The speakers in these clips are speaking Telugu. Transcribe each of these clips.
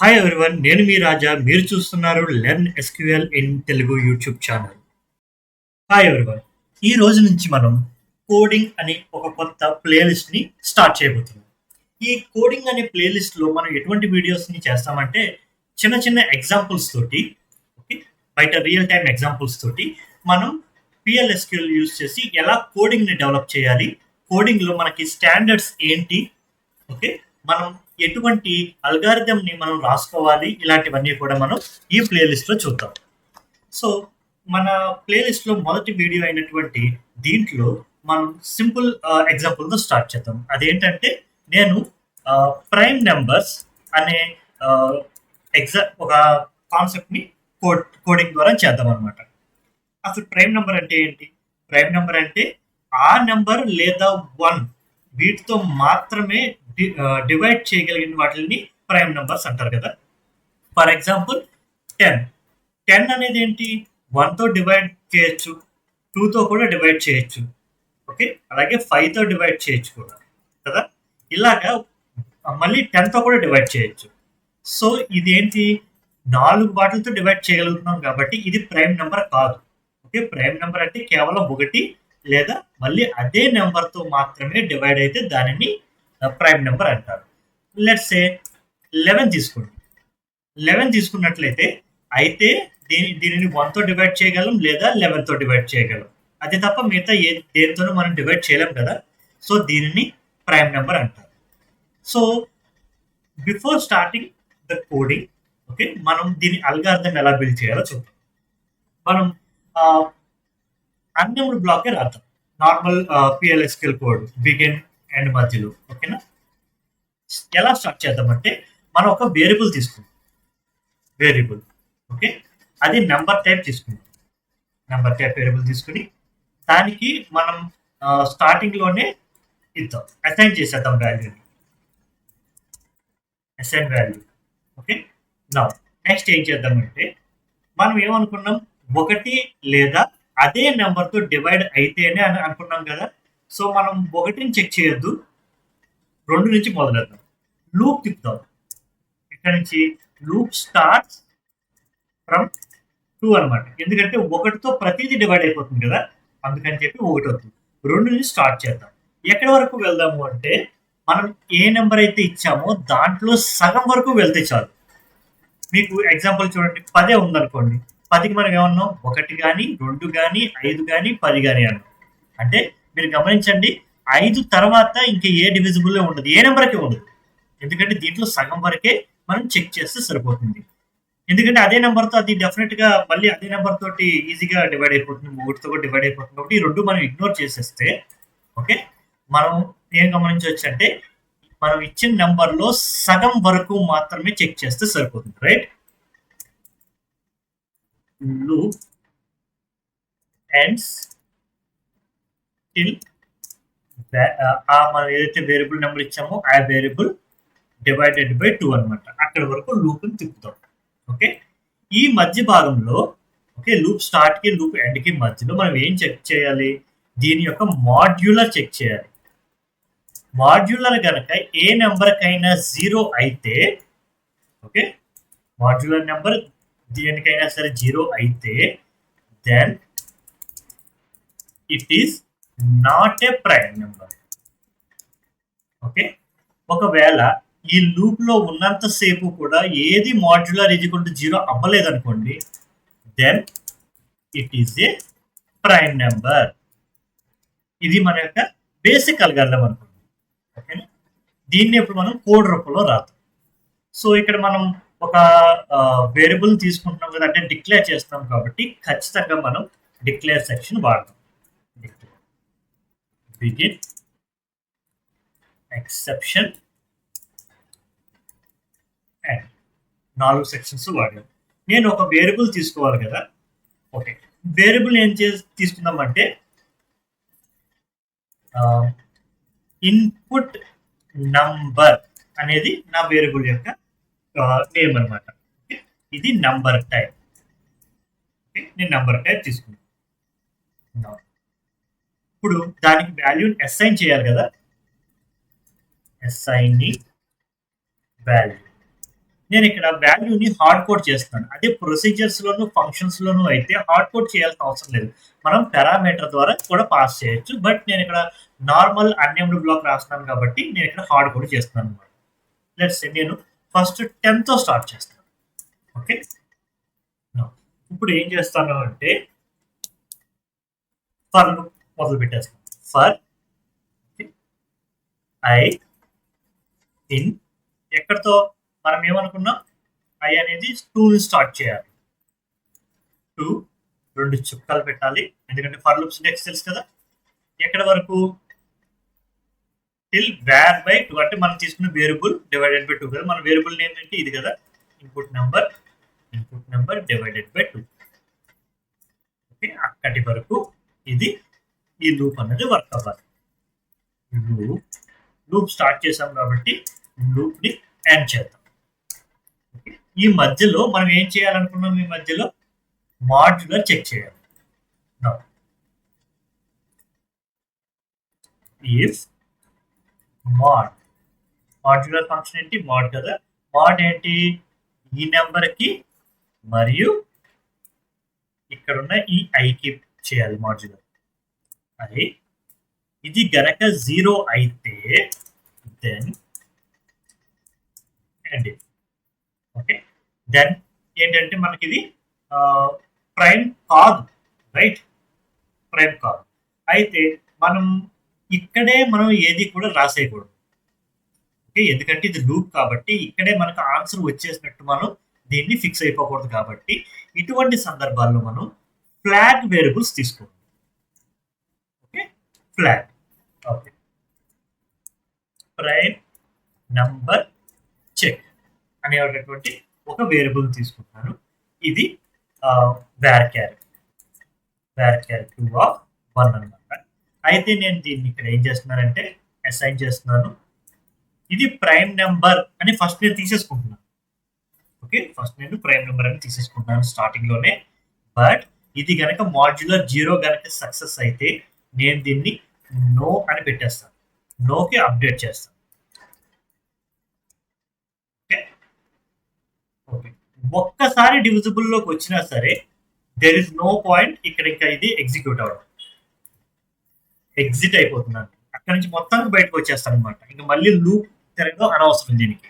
హాయ్ ఎవ్రీవన్, నేను మీ రాజా. మీరు చూస్తున్నారు learn SQL in Telugu YouTube channel. Hi everyone, ఈ రోజు నుంచి మనం కోడింగ్ అనే ఒక కొత్త ప్లేలిస్ట్ని స్టార్ట్ చేయబోతున్నాం. ఈ కోడింగ్ అనే ప్లేలిస్ట్లో మనం ఎటువంటి వీడియోస్ని చేస్తామంటే చిన్న చిన్న ఎగ్జాంపుల్స్ తోటి, ఓకే, బయట రియల్ టైమ్ ఎగ్జాంపుల్స్ తోటి మనం పిఎల్ఎస్క్యూఎల్ యూజ్ చేసి ఎలా కోడింగ్ని డెవలప్ చేయాలి, కోడింగ్లో మనకి స్టాండర్డ్స్ ఏంటి, ఓకే, మనం ఎటువంటి అల్గారిథంని మనం రాసుకోవాలి, ఇలాంటివన్నీ కూడా మనం ఈ ప్లేలిస్ట్లో చూద్దాం. సో మన ప్లేలిస్ట్లో మొదటి వీడియో అయినటువంటి దీంట్లో మనం సింపుల్ ఎగ్జాంపుల్తో స్టార్ట్ చేద్దాం. అదేంటంటే నేను ప్రైమ్ నెంబర్స్ అనే ఒక కాన్సెప్ట్ని కోడింగ్ ద్వారా చేద్దాం అనమాట. అసలు ప్రైమ్ నెంబర్ అంటే ఏంటి? ప్రైమ్ నెంబర్ అంటే ఆ నెంబర్ లేదా వన్ వీటితో మాత్రమే డివైడ్ చేయగలిగిన వాటిని ప్రైమ్ నెంబర్స్ అంటారు కదా. ఫర్ ఎగ్జాంపుల్ 10 అనేది ఏంటి? 1తో డివైడ్ చేయొచ్చు, 2తో కూడా డివైడ్ చేయొచ్చు, ఓకే, అలాగే 5తో డివైడ్ చేయొచ్చు కూడా కదా. ఇలాగా మళ్ళీ 10తో కూడా డివైడ్ చేయొచ్చు. సో ఇదేంటి? 4 వాటితో డివైడ్ చేయగలుగుతున్నాం కాబట్టి ఇది ప్రైమ్ నెంబర్ కాదు. ఓకే, ప్రైమ్ నెంబర్ అంటే కేవలం ఒకటి లేదా మళ్ళీ అదే నెంబర్తో మాత్రమే డివైడ్ అయితే దానిని ప్రైమ్ నెంబర్ అంటారు. లెట్స్ సే 11 తీసుకోండి. 11 తీసుకున్నట్లయితే అయితే దీనిని 1తో డివైడ్ చేయగలం లేదా 11తో డివైడ్ చేయగలం. అది తప్ప మిగతా దేనితోనూ మనం డివైడ్ చేయలేం కదా. సో దీనిని ప్రైమ్ నెంబర్ అంటారు. So before starting the coding, okay, మనం దీని అల్గారిథం ఎలా బిల్డ్ చేయాలో చూద్దాం. మనం అన్నెమ్డ్ బ్లాకే రాద్దాం. నార్మల్ పిఎల్ఎస్క్యూఎల్ కోడ్ బిగిన్ అండ్ మధ్యలో, ఓకేనా. ఎలా స్టార్ట్ చేద్దామంటే మనం ఒక వేరియబుల్ తీసుకుంటాం. వేరియబుల్, ఓకే, అది నెంబర్ టైప్ తీసుకుంటాం. నెంబర్ టైప్ వేరియబుల్ తీసుకుని దానికి మనం స్టార్టింగ్లోనే ఇద్దాం, అసైన్ చేసేద్దాం వాల్యూని. Assign value, okay. నా నెక్స్ట్ ఏం చేద్దామంటే మనం ఏమనుకున్నాం, ఒకటి లేదా అదే నెంబర్తో డివైడ్ అయితేనే అని అనుకున్నాం కదా. సో మనం 1ని చెక్ చేయొద్దు, 2 నుంచి మొదలెద్దాం. లూప్ తిప్పుదాం. ఇక్కడ నుంచి లూప్ స్టార్ట్స్ ఫ్రమ్ 2 అనమాట. ఎందుకంటే 1తో ప్రతిదీ డివైడ్ అయిపోతుంది కదా, అందుకని చెప్పి 1 అవుతుంది. 2 నుంచి స్టార్ట్ చేద్దాం. ఎక్కడి వరకు వెళ్దాము అంటే మనం ఏ నెంబర్ అయితే ఇచ్చామో దాంట్లో సగం వరకు వెళ్తే చాలు. మీకు ఎగ్జాంపుల్ చూడండి, 10 ఉందనుకోండి. 10కి మనం ఏమన్నాం? 1 కానీ 2 కానీ 5 కానీ 10 కానీ అన్నాం. అంటే మీరు గమనించండి, 5 తర్వాత ఇంకా ఏ డివిజిబుల్ ఉండదు, ఏ నెంబర్కి ఉండదు. ఎందుకంటే దీంట్లో సగం వరకే మనం చెక్ చేస్తే సరిపోతుంది. ఎందుకంటే అదే నెంబర్తో అది డెఫినెట్గా మళ్ళీ అదే నెంబర్ తోటి ఈజీగా డివైడ్ అయిపోతుంది, 3తో కూడా డివైడ్ అయిపోతుంది. కాబట్టి ఈ 2 మనం ఇగ్నోర్ చేసేస్తే, ఓకే, మనం ఏం గమనించవచ్చు అంటే మనం ఇచ్చిన నెంబర్లో సగం వరకు మాత్రమే చెక్ చేస్తే సరిపోతుంది, రైట్. లూప్ ఎండ్స్ టిల్ మనం ఏదైతే వేరియబుల్ నెంబర్ ఇచ్చామో ఆ వేరియబుల్ డివైడెడ్ బై 2 అనమాట. అక్కడ వరకు లూప్ని తిప్పుతాం, ఓకే. ఈ మధ్య భాగంలో, ఓకే, లూప్ స్టార్ట్కి లూప్ ఎండ్కి మధ్యలో మనం ఏం చెక్ చేయాలి? దీని యొక్క మాడ్యులర్ చెక్ చేయాలి. మాడ్యులర్ కనుక ఏ నెంబర్కైనా 0 అయితే, ఓకే, మాడ్యులర్ నెంబర్ దేనికైనా సరే 0 అయితే then it is not a prime number, okay. ఒకవేళ ఈ లూప్ లో ఉన్నంతసేపు కూడా ఏది మాడ్యులర్ ఈజ్ ఈక్వల్ టు 0 అవ్వలేదనుకోండి, then it is a prime number. ఇది మన యొక్క బేసిక్ అల్గారిథం అనుకోండి, ఓకేనా. దీన్ని ఇప్పుడు మనం కోడ్ రూపంలో రాద్దాం. సో ఇక్కడ మనం ఒక వేరియబుల్ తీసుకుంటున్నాం కదా, అంటే డిక్లేర్ చేస్తున్నాం కాబట్టి ఖచ్చితంగా మనం డిక్లేర్ సెక్షన్ వాడతాం. బిగిన్ ఎక్సెప్షన్ అండ్ 4 సెక్షన్స్ వాడాం. నేను ఒక వేరియబుల్ తీసుకోవాలి కదా, ఓకే. వేరియబుల్ ఏం తీసుకుందామంటే ఇన్పుట్ నంబర్ అనేది నా వేరియబుల్ యొక్క నేమ్ అనమాట. ఇది నంబర్ టైప్, ఓకే. నేను నంబర్ టైప్ తీసుకున్నాను. ఇప్పుడు దానికి వాల్యూని అసైన్ చేయాలి కదా. assigning value. నేను ఇక్కడ వాల్యూని హార్డ్ కోడ్ చేస్తున్నాను. అదే ప్రొసీజర్స్‌లోను, ఫంక్షన్స్‌లోను అయితే హార్డ్ కోడ్ చేయాల్సిన అవసరం లేదు. మనం పారామీటర్ ద్వారా కూడా పాస్ చేయొచ్చు. బట్ నేను ఇక్కడ నార్మల్ అన్‌నేమ్డ్ బ్లాక్ రాస్తున్నాను కాబట్టి నేను ఇక్కడ హార్డ్ కోడ్ చేస్తున్నాను అన్నమాట. లెట్స్ సే నేను ఫస్ట్ 10తో స్టార్ట్ చేస్తాను. ఓకే. ఇప్పుడు ఏం చేస్తాను అంటే ఫర్ మొదలు పెట్టేస్తాను. ఫర్ ఐ ఇన్ ఎక్కడితో మనం ఏమనుకున్నాం ఐ అనేది 2 స్టార్ట్ చేయాలి. 2 2 చుక్కలు పెట్టాలి ఎందుకంటే ఫర్ లూప్ సింటాక్స్ తెలుసు కదా. ఎక్కడ వరకు టిల్ వేర్ బై 2 అంటే మనం తీసుకున్న వేరియబుల్ డివైడెడ్ బై 2 కదా. మన వేరియబుల్ నేమ్ ఏంటి ఇది కదా, input number divided by 2. Okay, అక్కడి వరకు ఇది ఈ లూప్ అనేది వర్క్ అవ్వాలి. లూప్ స్టార్ట్ చేసాం కాబట్టి లూప్ ని ఎండ్ చేద్దాం. ఈ మధ్యలో మనం ఏం చేయాలనుకున్నాం, ఈ మధ్యలో మాడ్యులర్ చెక్ చేయాలి. ఇఫ్ మాడ్యులర్ ఫంక్షన్ ఏంటి, మాడ్ కదా. మాడ్ ఏంటి, ఈ నెంబర్ కి మరియు ఇక్కడ ఉన్న ఈ ఐకి చేయాలి మాడ్యులర్. ఐ ఇది గనక 0 అయితే దెన్ అండ్ ఓకే, దెన్ ఏంటంటే మనకి ఇది ప్రైమ్ కాదు, రైట్, ప్రైమ్ కాదు. అయితే మనం ఇక్కడే మనం ఏది కూడా రాసేయకూడదు. ఓకే, ఎందుకంటే ఇది లూప్ కాబట్టి ఇక్కడే మనకు ఆన్సర్ వచ్చేసినట్టు మనం దీన్ని ఫిక్స్ అయిపోకూడదు. కాబట్టి ఇటువంటి సందర్భాల్లో మనం ఫ్లాగ్ వేరియబుల్స్ తీసుకోవాలి. Okay, flag. Okay, prime number check అనేటటువంటి ఒక వేరియబుల్ తీసుకుంటున్నాను. ఇది వేర్ క్యారెట్ 2 ఆఫ్ 1 అనమాట. అయితే నేను దీన్ని ఇక్కడ ఏం చేస్తున్నానంటే అసైన్ చేస్తున్నాను. ఇది ప్రైమ్ నెంబర్ అని ఫస్ట్ నేను తీసేసుకుంటున్నాను. ఓకే, ఫస్ట్ నేను ప్రైమ్ నెంబర్ అని తీసేసుకుంటున్నాను స్టార్టింగ్ లోనే. బట్ ఇది గనక మాడ్యులర్ 0 గనక సక్సెస్ అయితే నేను దీన్ని నో అని పెట్టేస్తాను. నోకి అప్డేట్ చేస్తాను. ఓకే, ఒక్కసారి డివిజిబుల్ లోకి వచ్చినా సరే దెర్ ఇస్ నో పాయింట్ ఇక్కడ ఇంకా ఇది ఎగ్జిక్యూట్ అవ్వడం, ఎగ్జిట్ అయిపోతున్నాను. అక్కడ నుంచి మొత్తానికి బయటకు వచ్చేస్తాను అనమాట. ఇంకా మళ్ళీ లూప్ తిరగడం అనవసరం దీనికి,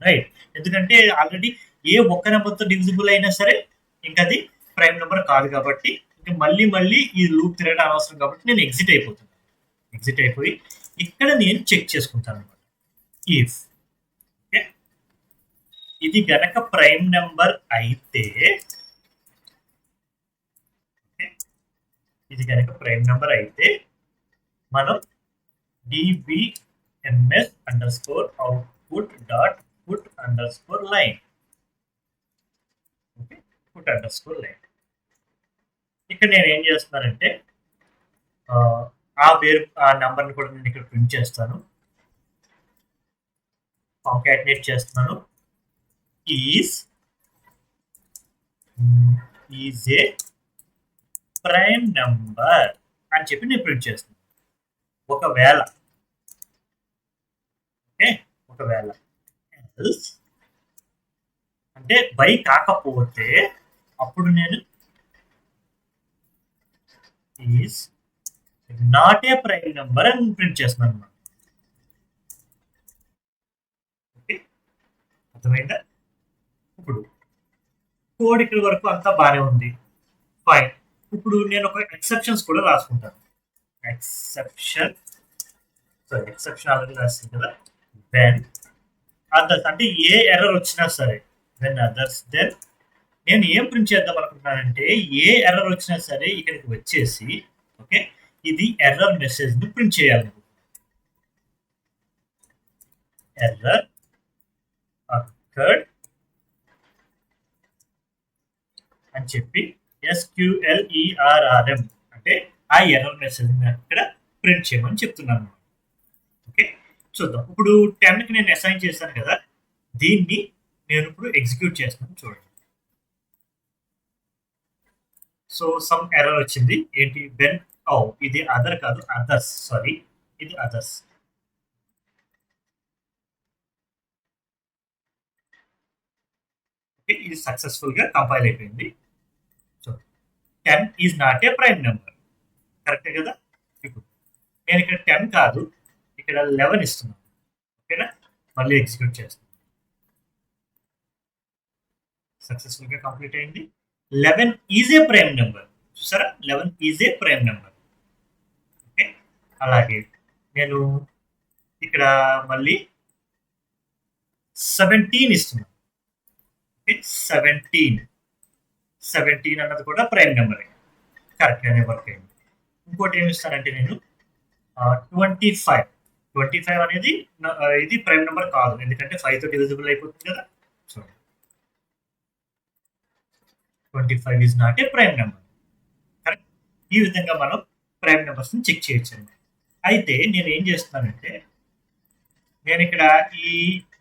రైట్. ఎందుకంటే ఆల్రెడీ ఏ ఒక్క నెంబర్తో డివిజిబుల్ అయినా సరే ఇంకా అది ప్రైమ్ నెంబర్ కాదు కాబట్టి ఇంకా మళ్ళీ ఈ లూప్ తిరగడం అనవసరం కాబట్టి నేను ఎగ్జిట్ అయిపోతున్నాను. ఎగ్జిట్ అయిపోయి ఇక్కడ నేను చెక్ చేసుకుంటాను అనమాట. ఇఫ్ ఇది గనక ప్రైమ్ నెంబర్ అయితే, ఇది గనక ప్రైమ్ నెంబర్ అయితే మనం dbms underscore output dot put underscore line, okay, put underscore line. ఇక్కడ నేను ఏం చేస్తున్నానంటే ఆ నెంబర్ని కూడా నేను ఇక్కడ ప్రింట్ చేస్తాను. కాంకాటినేట్ చేస్తున్నాను. ఈజ్ ఏ ప్రైమ్ నెంబర్ అని చెప్పి నేను ప్రింట్ చేస్తున్నాను. ఒకవేళ ఓకే, ఒకవేళ ఎల్స్ అంటే బై కాకపోతే అప్పుడు నేను is not a prime number అని ప్రింట్ చేస్తున్నాను అనమాట. ఓకే, అర్థమైందా? ఇప్పుడు కోడ్ ఇక్కడ వరకు అంతా బాగానే ఉంది, ఫైన్. ఇప్పుడు నేను ఒక ఎక్సెప్షన్స్ కూడా రాసుకుంటాను. ఎక్సెప్షన్ ఆల్రెడీ రాసింది కదా. వెన్ అదర్స్ అంటే ఏ ఎర్రర్ వచ్చినా సరే, వెన్ అదర్స్ దెన్ నేను ఏం ప్రింట్ చేద్దాం అనుకుంటున్నానంటే ఏ ఎర్రర్ వచ్చినా సరే ఇక్కడికి వచ్చేసి ఓకే ఇది ఎర్రర్ మెసేజ్ ని ప్రింట్ చేయాలి. ఎర్రర్ అకర్డ్ అని చెప్పి SQLERRM అంటే ఆ ఎర్రర్ మెసేజ్ ఇక్కడ ప్రింట్ చేయమని చెప్తున్నాను. ఓకే, చూద్దాం. ఇప్పుడు 10కి నేను అసైన్ చేశాను కదా, దీన్ని నేను ఇప్పుడు ఎగ్జిక్యూట్ చేస్తాను. చూడండి. సో సమ్ ఎర్రర్ వచ్చింది. ఏంటి, వెన్ ఇది అదర్ కాదు, అదర్స్, సారీ, ఇది అదర్స్. ఇది సక్సెస్ఫుల్గా కంపైల్ అయిపోయింది. So 10 is not a prime number. కరెక్టే కదా? ఇప్పుడు నేను ఇక్కడ 10 కాదు, ఇక్కడ 11 ఇస్తున్నాను. ఓకేనా? మళ్ళీ ఎగ్జిక్యూట్ చేస్తాను. సక్సెస్ఫుల్గా కంప్లీట్ అయింది. 11 ఈజ్ ఏ ప్రైమ్ నెంబర్. చూసారా? 11 is a prime number. Okay, అలాగే నేను ఇక్కడ మళ్ళీ 17 ఇస్తున్నాను. ఓకే, 17 అన్నది కూడా ప్రైమ్ నెంబర్ కరెక్ట్గానే వర్క్ అయింది. ఇంకోటి ఏమి ఇస్తానంటే నేను 25 అనేది ఇది ప్రైమ్ నెంబర్ కాదు, ఎందుకంటే 5తో డివిజిబుల్ అయిపోతుంది కదా. చూడండి, 25 is not a prime number. Correct. ఈ విధంగా మనం ప్రైమ్ నెంబర్స్ని చెక్ చేయొచ్చు. అయితే నేను ఏం చేస్తున్నానంటే, నేను ఇక్కడ ఈ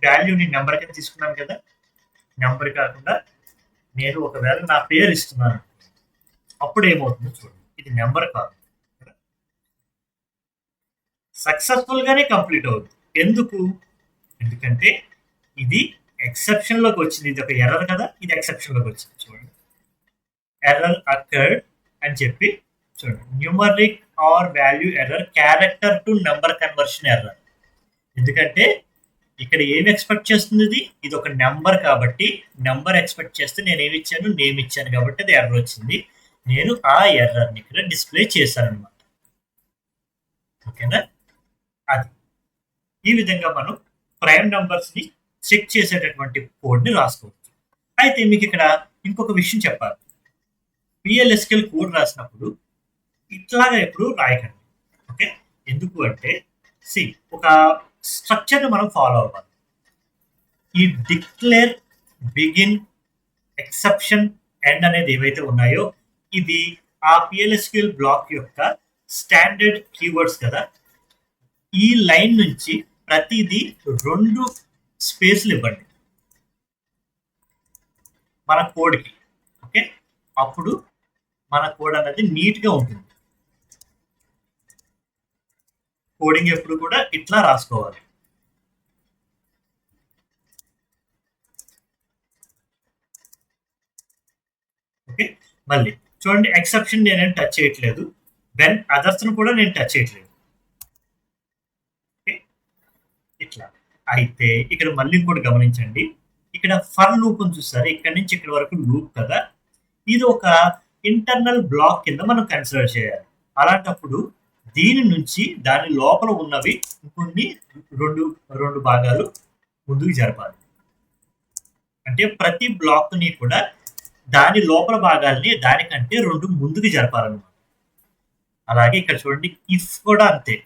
వాల్యూని నెంబర్ కింద తీసుకున్నాను కదా, నెంబర్ కాకుండా నేను ఒకవేళ నా పేరు ఇస్తున్నాను, అప్పుడు ఏమవుతుందో చూడండి. ఇది నెంబర్ కాదు, సక్సెస్ఫుల్గానే కంప్లీట్ అవుతుంది. ఎందుకంటే ఇది ఎక్సెప్షన్లోకి వచ్చింది. ఇది ఒక ఎర్రర్ కదా, ఇది ఎక్సెప్షన్లోకి వచ్చింది. చూడండి, ఎర్రర్ అకర్డ్ అని చెప్పి చూడండి, numeric or value error, character to number conversion error. ఎందుకంటే ఇక్కడ ఏమి ఎక్స్పెక్ట్ చేస్తుంది, ఇది ఒక నెంబర్ కాబట్టి నెంబర్ ఎక్స్పెక్ట్ చేస్తే నేను ఏమి ఇచ్చాను, నేమ్ ఇచ్చాను కాబట్టి అది ఎర్రర్ వచ్చింది. నేను ఆ ఎర్రర్ని ఇక్కడ డిస్ప్లే చేశాను అనమాట. ఓకేనా? అది ఈ విధంగా మనం ప్రైమ్ నంబర్స్ని చెక్ చేసేటటువంటి కోడ్ని రాసుకోవచ్చు. అయితే మీకు ఇక్కడ ఇంకొక విషయం చెప్పాలి. PLSQL కోడ్ రాసినప్పుడు ఇట్లాగా ఎప్పుడు రాయకండి. ఓకే, ఎందుకు అంటే ఒక స్ట్రక్చర్ని మనం ఫాలో అవ్వాలి. ఈ డిక్లేర్, బిగిన్, ఎక్సెప్షన్, ఎండ్ అనేది ఏవైతే ఉన్నాయో ఇది ఆ PLSQL బ్లాక్ యొక్క స్టాండర్డ్ కీవర్డ్స్ కదా. ఈ లైన్ నుంచి ప్రతిదీ 2 స్పేస్లు ఇవ్వండి మన కోడ్కి. ఓకే, అప్పుడు మన కోడ్ అనేది నీట్గా ఉంటుంది. కోడింగ్ ఎప్పుడు కూడా ఇట్లా రాసుకోవాలి. ఓకే, మళ్ళీ చూడండి, ఎక్సెప్షన్ నేనేం టచ్ చేయట్లేదు, వెన్ అదర్స్ను కూడా నేను టచ్ చేయట్లేదు. ఇట్లా అయితే ఇక్కడ మళ్ళీ ఇంకోటి గమనించండి, ఇక్కడ ఫర్ లూప్ అని చూస్తారు, ఇక్కడ నుంచి ఇక్కడ వరకు లూప్ కదా, ఇది ఒక ఇంటర్నల్ బ్లాక్ కింద మనం కన్సిడర్ చేయాలి. అలాంటప్పుడు దీని నుంచి దాని లోపల ఉన్నవి కొన్ని రెండు భాగాలు ముందుకు జరపాలి. అంటే ప్రతి బ్లాక్ని కూడా దాని లోపల భాగాల్ని దానికంటే 2 ముందుకు జరపాలన్నమాట. అలాగే ఇక్కడ చూడండి, ఇఫ్ కూడా అంతే,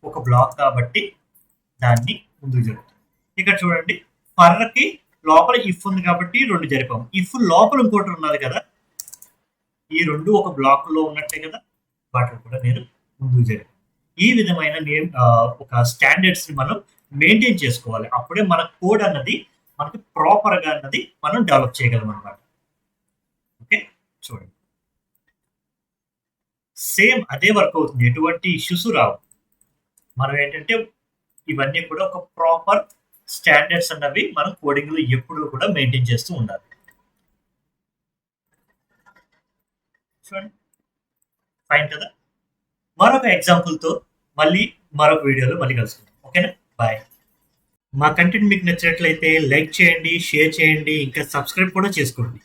ఒక బ్లాక్ కాబట్టి దాన్ని ముందుకు జరుగుతుంది. ఇక్కడ చూడండి, ఫర్కి లోపల ఇఫ్ ఉంది కాబట్టి 2 జరిపాము. ఇఫ్ లోపల ఇంకోటి ఉన్నది కదా, ఈ 2 ఒక బ్లాక్ లో ఉన్నట్టే కదా, వాటిని కూడా నేను ముందుకు జరిపాను. ఈ విధమైన ఒక స్టాండర్డ్స్ ని మనం మెయింటైన్ చేసుకోవాలి. అప్పుడే మన కోడ్ అన్నది మనకి ప్రాపర్ గా అన్నది మనం డెవలప్ చేయగలం అనమాట. ఓకే, చూడండి, సేమ్ అదే వర్క్ అవుతుంది, ఎటువంటి ఇష్యూస్ రావు. మనం ఏంటంటే ఇవన్నీ కూడా ఒక ప్రాపర్ స్టాండర్డ్స్ అన్నవి మనం కోడింగ్ లో ఎప్పుడు కూడా మెయింటైన్ చేస్తూ ఉండాలి. చూడండి, ఫైన్ కదా. మరొక ఎగ్జాంపుల్తో మరొక వీడియోలో మళ్ళీ కలుసుకుందాం. ఓకేనా? బాయ్. మా కంటెంట్ మీకు నచ్చినట్లయితే లైక్ చేయండి, షేర్ చేయండి, ఇంకా సబ్స్క్రైబ్ కూడా చేసుకోండి.